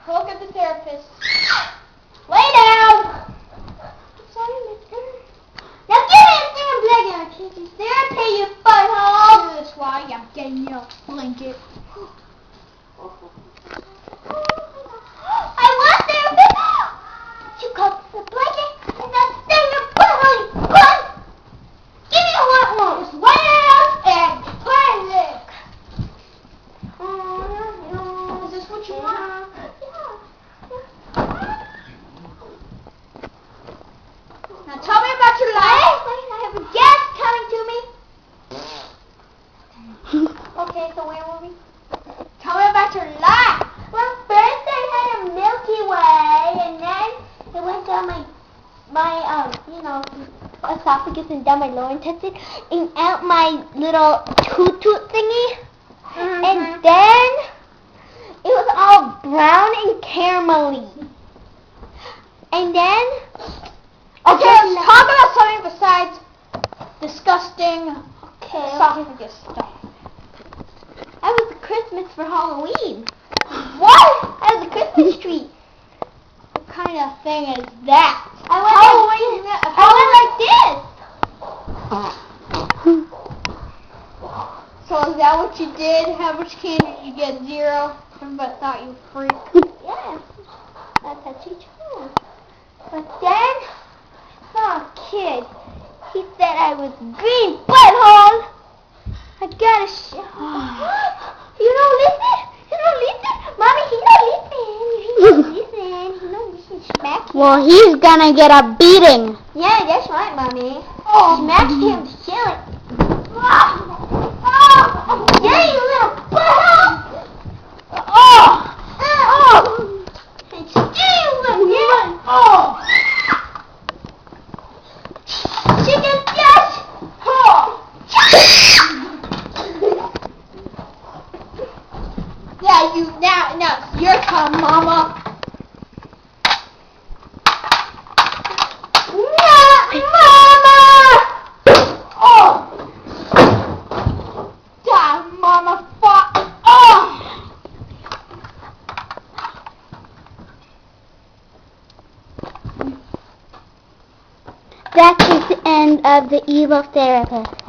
Look at the therapist. Lay down! Sorry, mister. Now get in there and play your kitchen therapy, you butthole! That's why I'm getting you a blanket. I want therapy! You got the blanket and now stay your butthole, you cunt! Give me a hot one! Just lay down and play lick. Is this what you want? Now tell me about your life. I have a guest coming to me. Okay, so where were we? Tell me about your life. Well, first I had a Milky Way, and then it went down my esophagus and down my lower intestine, and out my little toot thingy. And then it was all brown and caramelly. And then Okay, let's talk about something besides disgusting esophagus stuff. I was a Christmas for Halloween. What? I was a Christmas tree. What kind of thing is that? I went like this. So is that what you did? How much candy did you get? 0? Everybody thought you freak. Yeah, that's how she chose. But then, kid, he said I was green butthole. I gotta show. You don't listen? You don't listen? Mommy, he don't listen. He don't listen. Smack him. Well, he's gonna get a beating. Yeah, that's right, Mommy. Oh, Smack him to kill it. Yeah, you little butthole. It's you, little chicken dash. yeah, you now it's your turn, Mama. Mama, fuck. That is the end of the evil therapist.